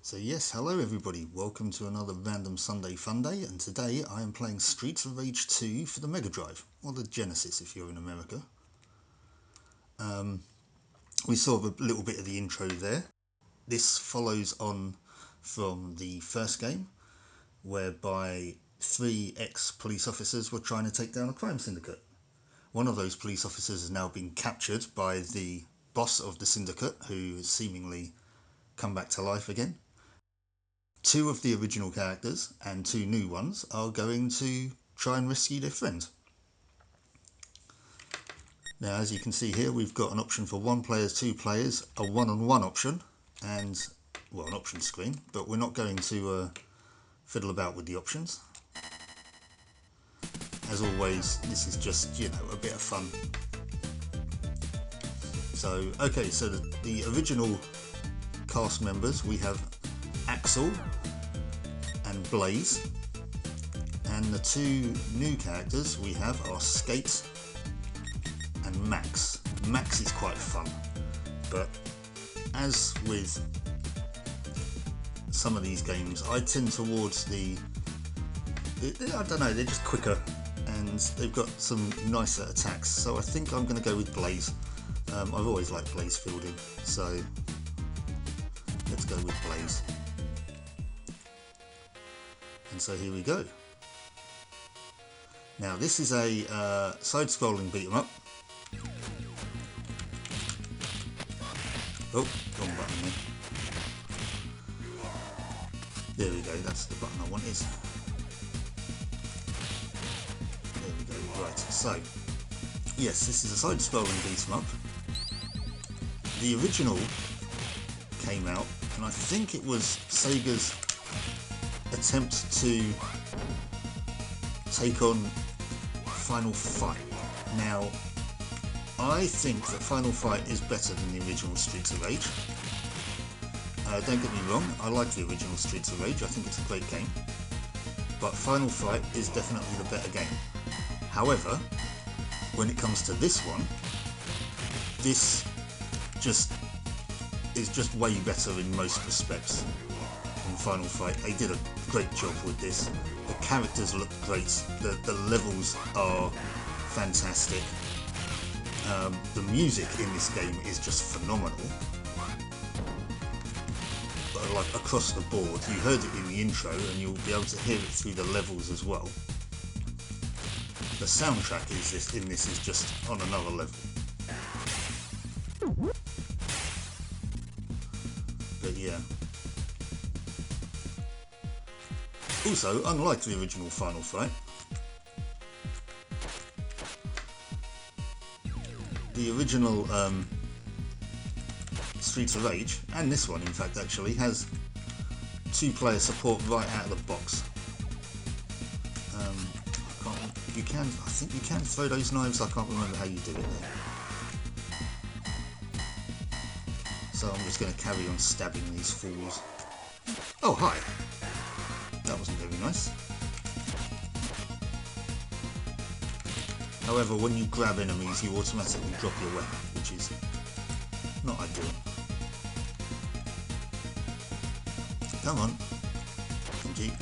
So yes, hello everybody, welcome to another random Sunday Funday, and today I am playing Streets of Rage 2 for the Mega Drive, or the Genesis if you're in America. We saw a little bit of the intro there. This follows on from the first game, whereby 3 ex-police officers were trying to take down a crime syndicate. One of those police officers has now been captured by the boss of the syndicate, who has seemingly come back to life again. 2 of the original characters and 2 new ones are going to try and rescue their friend. Now, as you can see here, we've got an option for 1 player, 2 players, a one-on-one option, and, well, an option screen, but we're not going to fiddle about with the options. As always, this is just, a bit of fun. So, okay, so the original cast members, we have Axel and Blaze, and the 2 new characters we have are Skate and Max. Max is quite fun, but as with some of these games, I tend towards I don't know, they're just quicker and they've got some nicer attacks, so I think I'm going to go with Blaze. I've always liked Blaze fielding, so let's go with Blaze. And so here we go. Now this is a side-scrolling beat-em-up. Oh, wrong button there. There we go, that's the button I wanted. There we go, right, so, yes, this is a side-scrolling beat-em-up. The original came out, and I think it was Sega's attempt to take on Final Fight. Now, I think that Final Fight is better than the original Streets of Rage. Don't get me wrong, I like the original Streets of Rage, I think it's a great game. But Final Fight is definitely the better game. However, when it comes to this one, this is just way better in most respects than Final Fight. They did a great job with this. The characters look great, the levels are fantastic. The music in this game is just phenomenal. Like across the board, you heard it in the intro and you'll be able to hear it through the levels as well. The soundtrack in this is just on another level. But yeah. Also, unlike the original Final Fight, the original Streets of Rage, and this one in fact actually, has 2-player support right out of the box. I think you can throw those knives, I can't remember how you do it there. So I'm just going to carry on stabbing these fools. Oh, hi! That wasn't very nice. However, when you grab enemies, you automatically drop your weapon, which is not ideal. Come on. Thank you.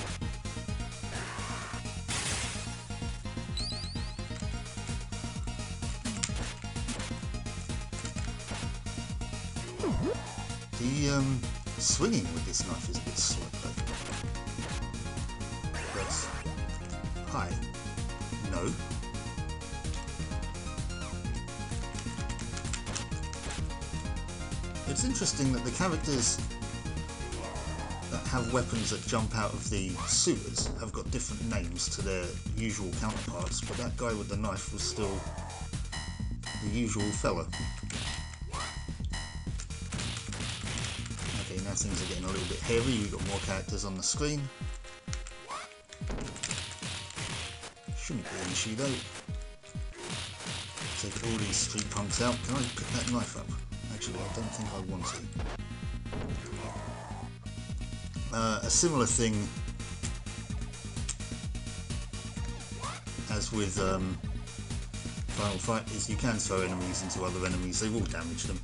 The swinging with this knife is a bit slow though. Press. Hi. No. It's interesting that the characters that have weapons that jump out of the sewers have got different names to their usual counterparts, but that guy with the knife was still the usual fella. Okay, now things are getting a little bit hairy, we've got more characters on the screen. Shouldn't be an issue though. Take all these street punks out. Can I pick that knife up? Actually, I don't think I want to. A similar thing as with Final Fight is you can throw enemies into other enemies, they will damage them.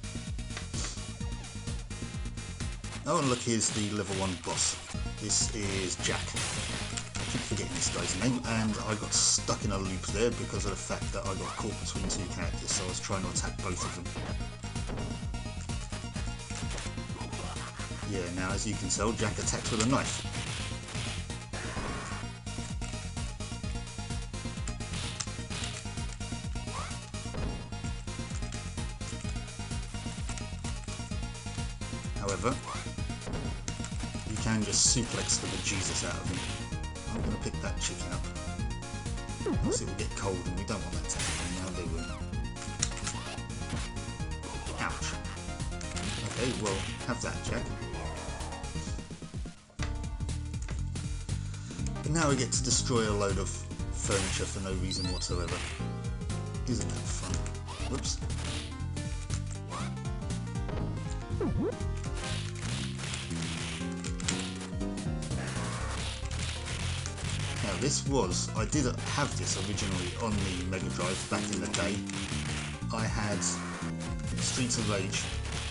Oh, and look, here's the level 1 boss. This is Jack. I keep forgetting this guy's name, and I got stuck in a loop there because of the fact that I got caught between two characters, so I was trying to attack both of them. Yeah, now as you can tell, Jack attacks with a knife. However, you can just suplex the bejesus out of him. I'm going to pick that chicken up. Else it will get cold and we don't want that to happen. Now they will. Ouch. Okay, well, have that, Jack. And now we get to destroy a load of furniture for no reason whatsoever. Isn't that fun? Whoops. Now I did have this originally on the Mega Drive back in the day. I had Streets of Rage,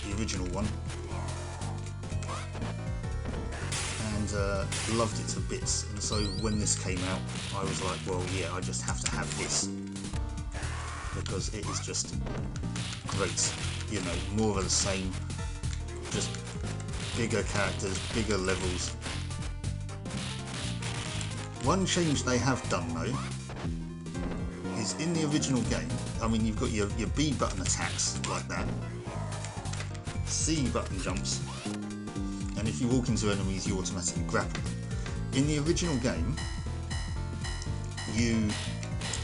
the original one, and loved it to bits, and so when this came out I was like, well yeah, I just have to have this because it is just great, you know, more of the same, just bigger characters, bigger levels. One change they have done though is in the original game, I mean you've got your B button attacks like that, C button jumps, and if you walk into enemies you automatically grapple them. In the original game you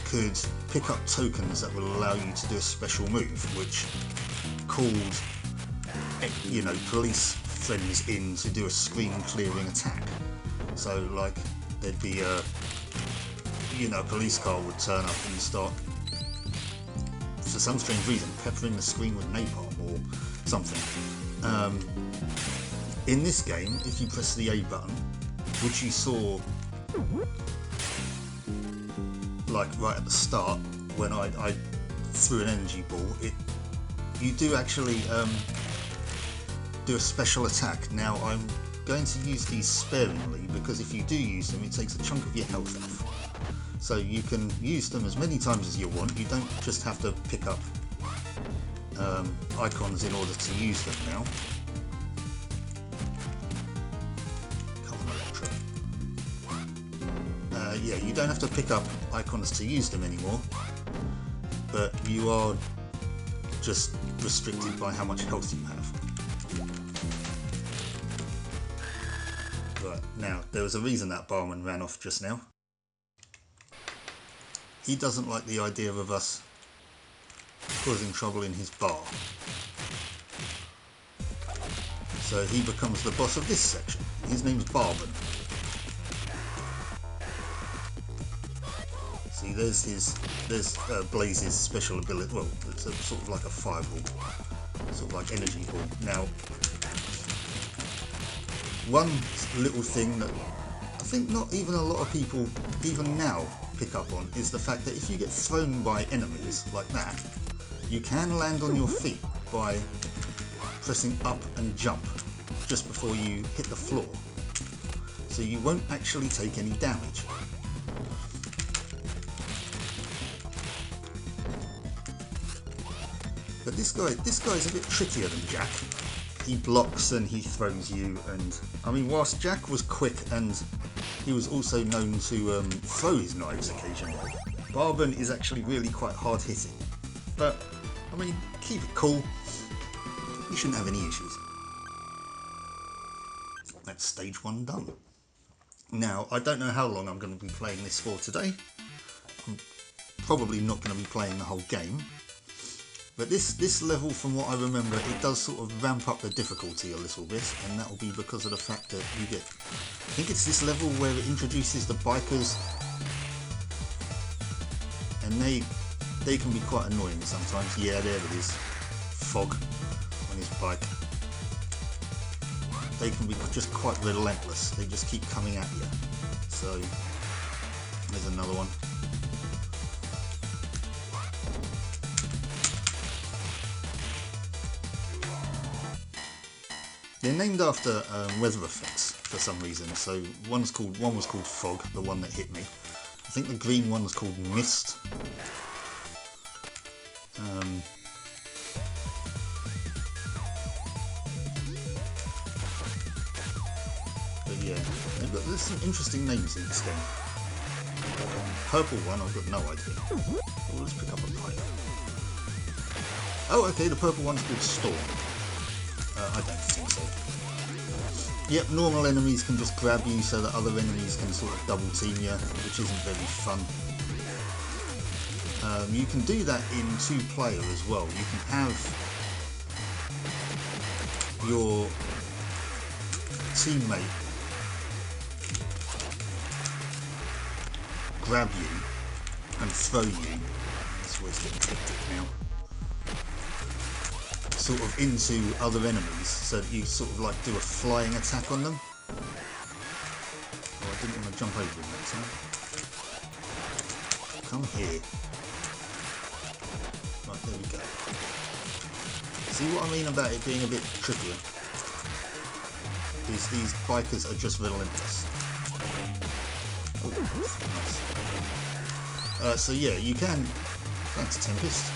could pick up tokens that will allow you to do a special move which called, you know, police friends in to do a screen clearing attack. So like there'd be a, you know, a police car would turn up and start, for some strange reason, peppering the screen with napalm or something. In this game, if you press the A button, which you saw like right at the start when I threw an energy ball, you do actually do a special attack. Now I'm going to use these sparingly because if you do use them it takes a chunk of your health off. So you can use them as many times as you want, you don't just have to pick up icons in order to use them now. Come on, Electro. Yeah, you don't have to pick up icons to use them anymore, but you are just restricted by how much health you have. Right, now, there was a reason that barman ran off just now. He doesn't like the idea of us causing trouble in his bar. So he becomes the boss of this section. His name's Barban. See, there's Blaze's special ability. Well, it's a, sort of like a fireball, sort of like energy ball. Now, one little thing that I think not even a lot of people even now pick up on is the fact that if you get thrown by enemies like that, you can land on your feet by pressing up and jump just before you hit the floor, so you won't actually take any damage. But this guy's a bit trickier than Jack. He blocks and he throws you, and I mean, whilst Jack was quick and he was also known to throw his knives occasionally, Barban is actually really quite hard hitting. But I mean, keep it cool, you shouldn't have any issues. That's stage 1 done. Now, I don't know how long I'm going to be playing this for today. I'm probably not going to be playing the whole game. But this level, from what I remember, it does sort of ramp up the difficulty a little bit, and that will be because of the fact that you get, I think it's this level where it introduces the bikers, and they can be quite annoying sometimes. Yeah, there it is, Fog on his bike. They can be just quite relentless, they just keep coming at you. So, there's another one. They're named after weather effects for some reason. So one was called fog, the one that hit me. I think the green one was called mist. But yeah, there's some interesting names in this game. Purple one, I've got no idea. Oh, let's pick up a pipe. Oh, okay, the purple one's called Storm. I don't think so. Yep, normal enemies can just grab you so that other enemies can sort of double team you, which isn't very fun. You can do that in 2-player as well. You can have your teammate grab you and throw you. That's where it's getting hectic now. Sort of into other enemies, so that you sort of like do a flying attack on them. Oh, I didn't want to jump over him that time. Come here. Right, there we go. See what I mean about it being a bit trickier? Is these bikers are just relentless. Oh, nice. So yeah, you can... Thanks, Tempest.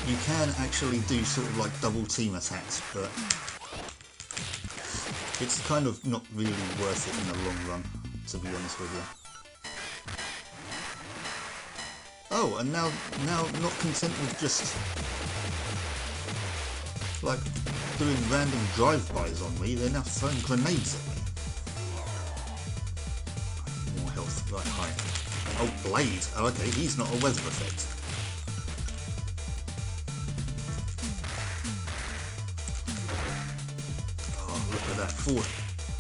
You can actually do sort of like double team attacks, but it's kind of not really worth it in the long run, to be honest with you. Oh, and now not content with just like doing random drive-bys on me, they're now throwing grenades at me. More health, right, higher. Oh, Blade. Oh, okay, he's not a weather effect. That forward.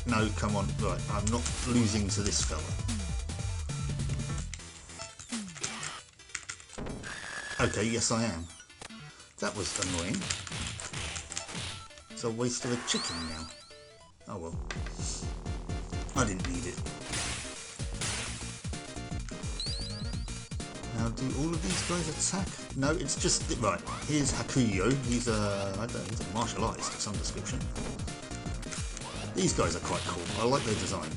No, come on. Right, I'm not losing to this fella. Okay, yes I am. That was annoying. It's a waste of a chicken now. Oh well. I didn't need it. Now do all of these guys attack? No, it's just... Right, here's Hakuyo. He's a martial artist of some description. These guys are quite cool. I like their design.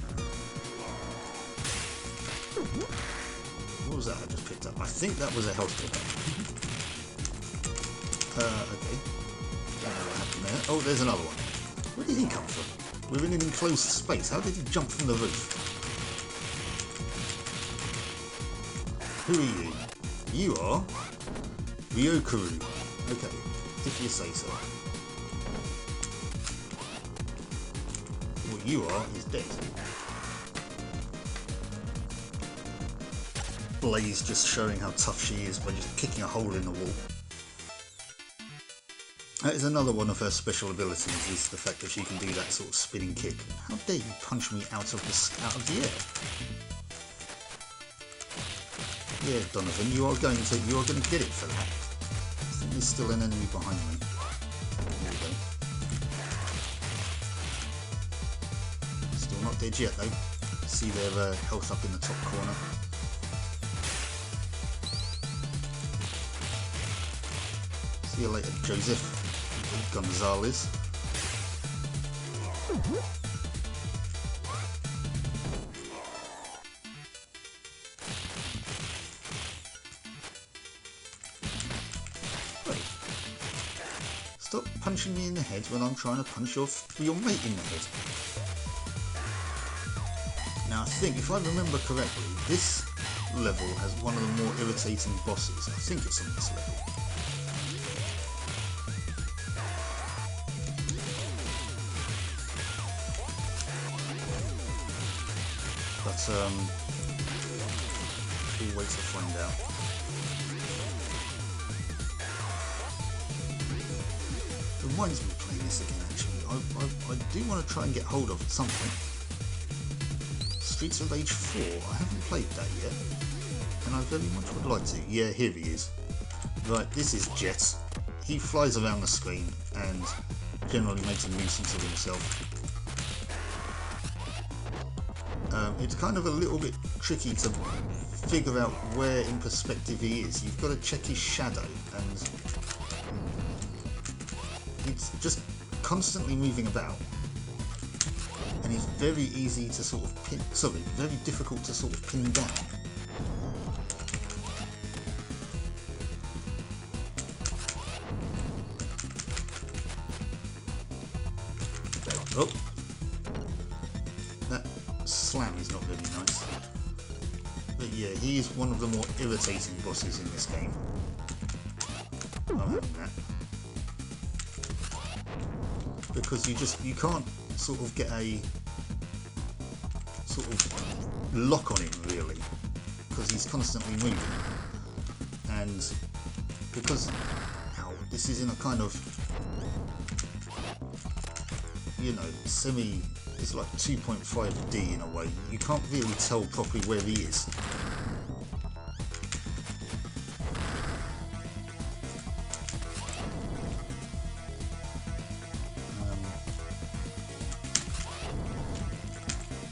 What was that I just picked up? I think that was a health pickup. Okay. Don't know what happened there. Oh, there's another one. Where did he come from? We're in an enclosed space. How did he jump from the roof? Who are you? You are Ryokuru. Okay, if you say so. What you are is dead. Blaze just showing how tough she is by just kicking a hole in the wall. That is another one of her special abilities, is the fact that she can do that sort of spinning kick. How dare you punch me out of the air? Yeah, Donovan, you are going to get it for that. I think there's still an enemy behind me. There we go. Still not dead yet though. See their health up in the top corner. See you later, Joseph Gonzalez. Wait. Stop punching me in the head when I'm trying to punch your mate in the head. Now I think, if I remember correctly, this level has one of the more irritating bosses. I think it's on this level. But we'll wait to find out. It reminds me of playing this again actually. I do want to try and get hold of at some point. Streets of Rage 4, I haven't played that yet. And I very much would like to. Yeah, here he is. Right, this is Jet. He flies around the screen and generally makes a nuisance of himself. It's kind of a little bit tricky to figure out where in perspective he is. You've got to check his shadow, and it's just constantly moving about, and he's very easy to sort of pin, sorry, very difficult to sort of pin down. Oh, that slam is not very nice. But yeah, he is one of the more irritating bosses in this game. I'm having that. Because you can't sort of get a sort of lock on him really, because he's constantly moving, and because this is in a kind of, you know, it's like 2.5D in a way, you can't really tell properly where he is.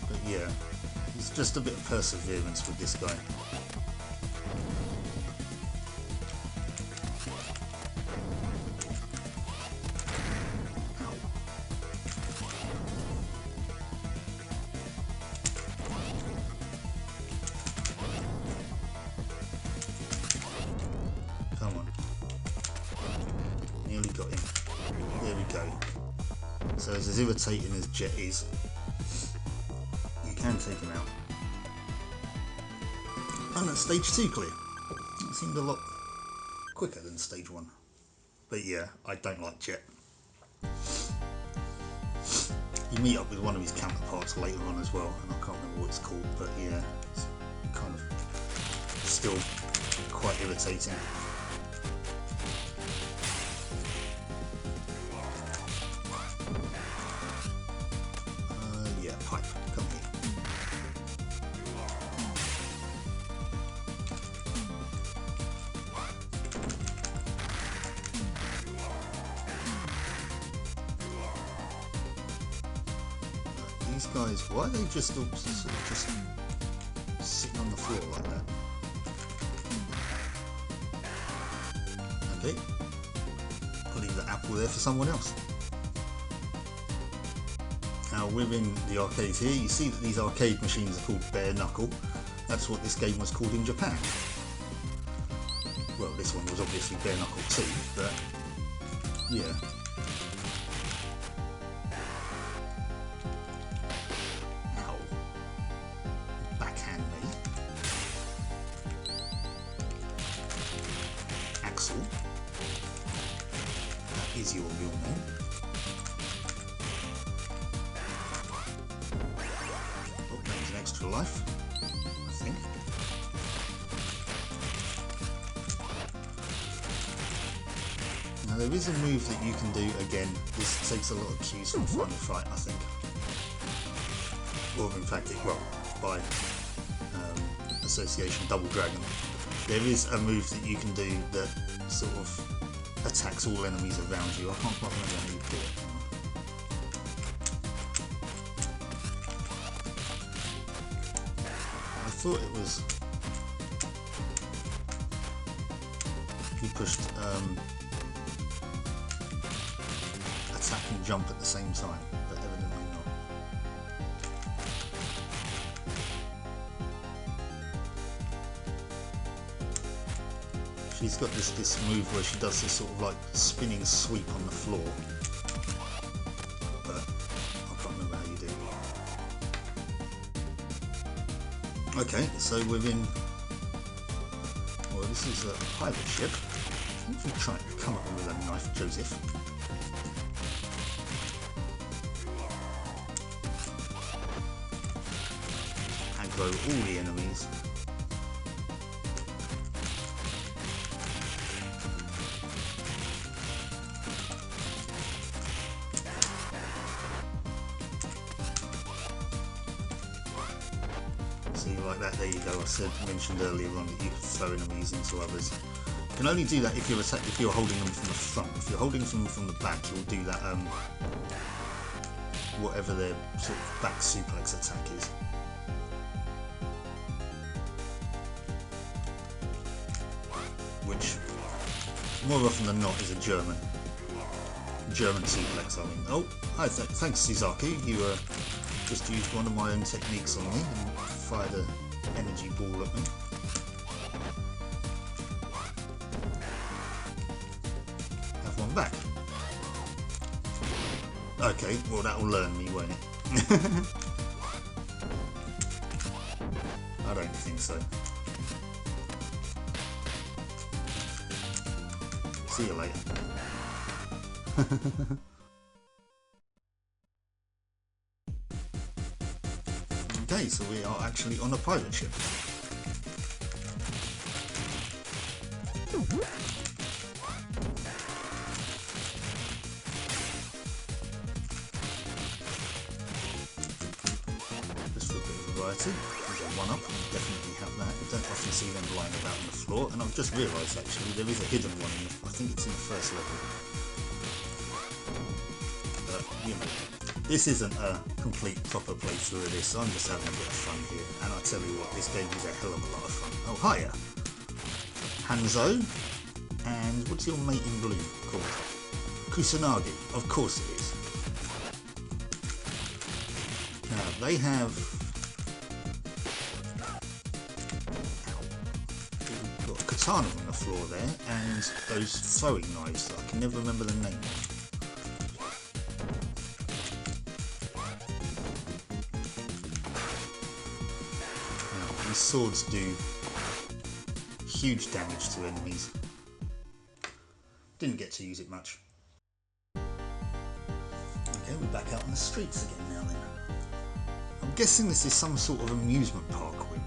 But yeah, it's just a bit of perseverance with this guy. Come on. Nearly got him. There we go. So as irritating as Jet is, you can take him out. And that's stage 2 clear. It seemed a lot quicker than stage 1. But yeah, I don't like Jet. You meet up with one of his counterparts later on as well, and I can't remember what it's called, but yeah, it's kind of still quite irritating. Yeah, Pipe, come here. These guys, why are they just sort of just sitting on the floor like that? Okay, I'll leave the apple there for someone else. Now within the arcade here, you see that these arcade machines are called bare knuckle. That's what this game was called in Japan. Well, this one was obviously bare knuckle too, but yeah. Ow. Backhand me. Axel. That is your real name. Extra life, I think. Now there is a move that you can do again. This takes a lot of cues from Final Fight, I think. Or in fact, by association, Double Dragon. There is a move that you can do that sort of attacks all enemies around you. I can't quite remember how you do it. I thought it was you pushed attack and jump at the same time, but evidently not. She's got this move where she does this sort of like spinning sweep on the floor, but I can't remember how you do it. Okay, so we're in, well, this is a pirate ship. I think if we try to come up with a knife, Joseph. Aggro all the enemies. See, like that, there you go. I mentioned earlier on that you could throw enemies into others. You can only do that if you're holding them from the front. If you're holding them from the back, you'll do that whatever their sort of back suplex attack is. Which more often than not is a German. German suplex, I mean. Oh, hi, thanks Suzaku. You just used one of my own techniques on me and fired an energy ball at me. Have one back. Okay, well that'll learn me, won't it? I don't think so. See you later. Okay, so we are actually on a pirate ship. Just for a bit of variety, there's a one-up, definitely have that. You don't often see them lying about on the floor, and I've just realised actually there is a hidden one in, I think it's in the first level. But, you know, this isn't a complete proper playthrough of this, I'm just having a bit of fun here, and I tell you what, this game is a hell of a lot of fun. Oh, hiya! Hanzo, and what's your mate in blue called? Kusanagi, of course it is. Now, they have got a katana on the floor there, and those throwing knives that I can never remember the name of. These swords do huge damage to enemies. Didn't get to use it much. Okay, we're back out on the streets again now then. I'm guessing this is some sort of amusement park we're in.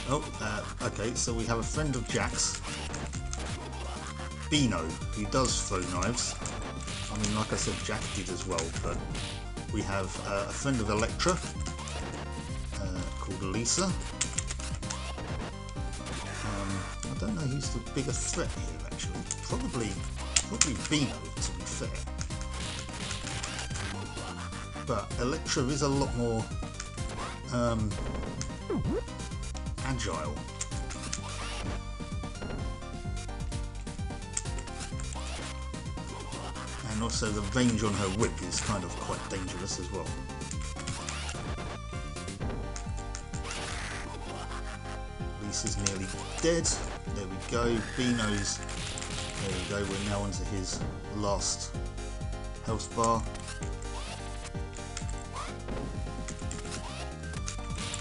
Oh, okay, so we have a friend of Jack's, Bino, who does throw knives. I mean, like I said, Jack did as well, but we have a friend of Electra called Lisa. I don't know who's the bigger threat here, actually. Probably Bino, to be fair. But Electra is a lot more agile. And also the range on her whip is kind of quite dangerous as well. Lisa's nearly dead. There we go. Bino's. There we go. We're now onto his last health bar.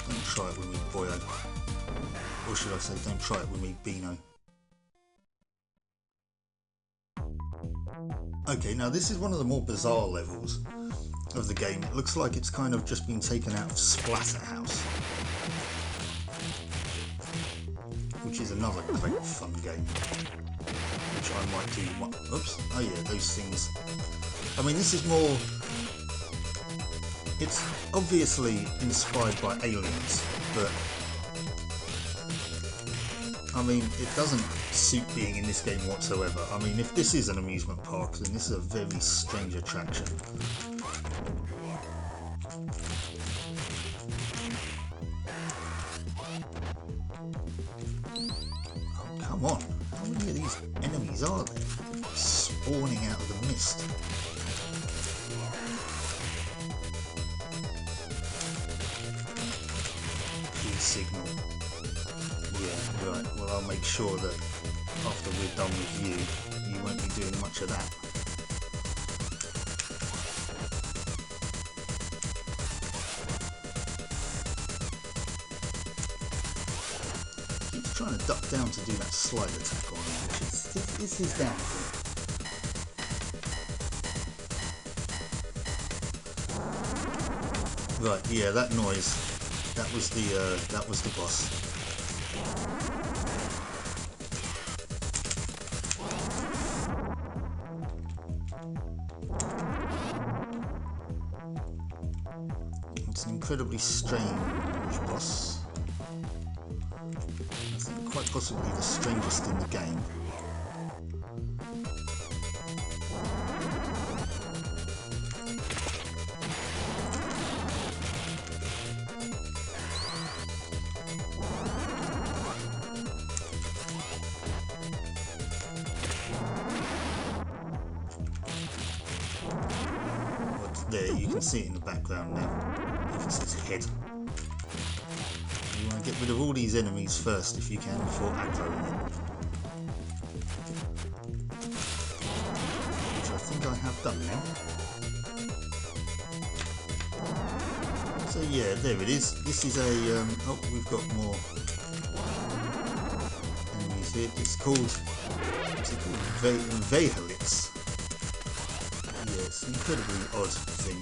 Don't try it with me, boyo. Or should I say, don't try it with me, Bino. Okay, now this is one of the more bizarre levels of the game. It looks like it's kind of just been taken out of Splatterhouse, which is another great fun game, which I might do. Oops, oh yeah, those things. I mean, this is more, it's obviously inspired by Aliens, but I mean, it doesn't suit being in this game whatsoever. I mean, if this is an amusement park, then this is a very strange attraction. Oh, come on. How many of these enemies are there? Spawning out of the mist. Key signal. Yeah, right. Well, I'll make sure that after we're done with you, you won't be doing much of that. Keeps trying to duck down to do that slide attack on him, which is his downfall. Right, yeah, that noise. That was the boss. It's an incredibly strange boss. I think quite possibly the strangest in the game. there, you can see it in the background now. You can see his head. You want to get rid of all these enemies first if you can before aggroing them. Which I think I have done now. So yeah, there it is. This is a, oh, we've got more enemies here. It's called, what's it called? Vehalits. Yes, incredibly odd thing.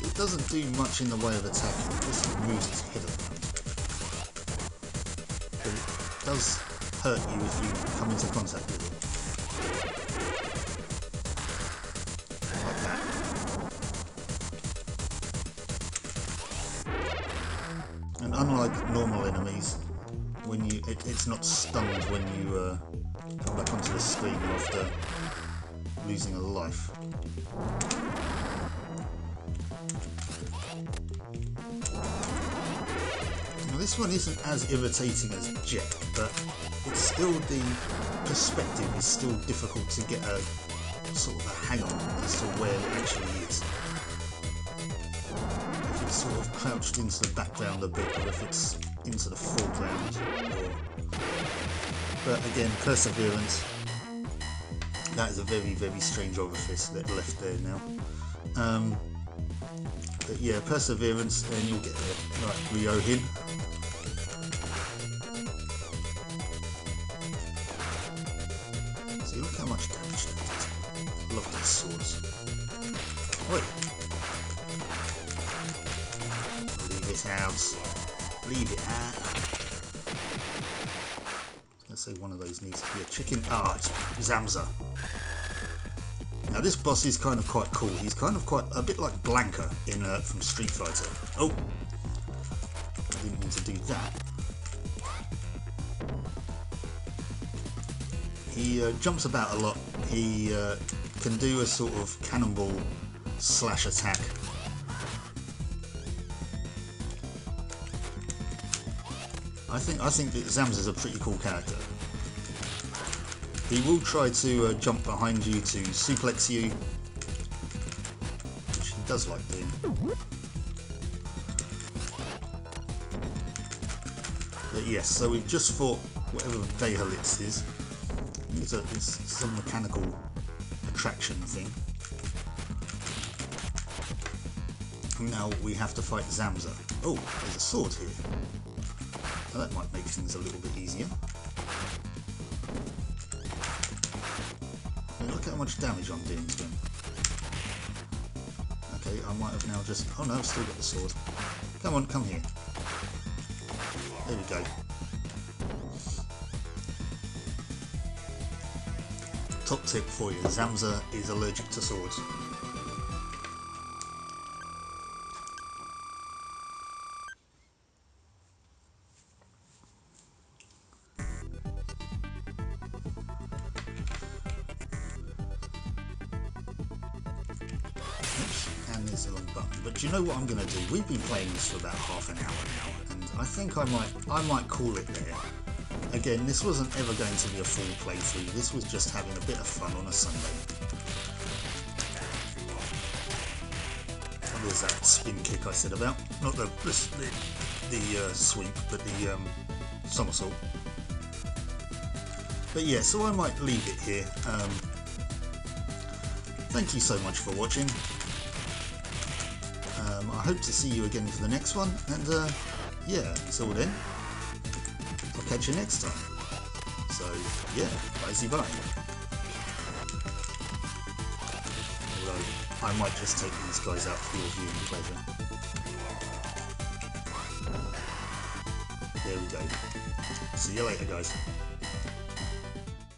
It doesn't do much in the way of attacking, it just moves its head around. But it does hurt you if you come into contact with it. Like that. And unlike normal enemies, when you it's not stunned when you come back onto the screen after losing a life. This one isn't as irritating as Jet, but it's still, the perspective is still difficult to get a sort of a hang on as to where it actually is. If it's sort of crouched into the background a bit, or if it's into the foreground. But again, Perseverance, that is a very, very strange orifice that left there now. But yeah, Perseverance, and you'll get there. Right, Ryohin. See, look how much damage that does. Love these swords. Oi! Leave it out. Leave it out. I was going to say one of those needs to be a chicken. Ah, it's Zamza. Now this boss is kind of quite cool. He's kind of quite a bit like Blanka in from Street Fighter. Oh, I didn't mean to do that. He jumps about a lot. He can do a sort of cannonball slash attack. I think that Zamza's a pretty cool character. He will try to jump behind you to suplex you, which he does like doing. But yes, so we've just fought whatever Vehalits is. It's some mechanical attraction thing. Now we have to fight Zamza. Oh, there's a sword here. Now that might make things a little bit easier. Look how much damage I'm doing to him. Okay, I might have now just... Oh no, I've still got the sword. Come on, come here. There we go. Top tip for you, Zamza is allergic to swords. And there's a long button. But do you know what I'm going to do? We've been playing this for about half an hour now, and I think I might call it there. Again, this wasn't ever going to be a full playthrough. This was just having a bit of fun on a Sunday. And there's that spin kick I said about. Not the sweep, but the somersault. But yeah, so I might leave it here. Thank you so much for watching. I hope to see you again for the next one, and yeah, until then, I'll catch you next time. So yeah, bye. Although I might just take these guys out for your viewing pleasure. There we go. See you later, guys.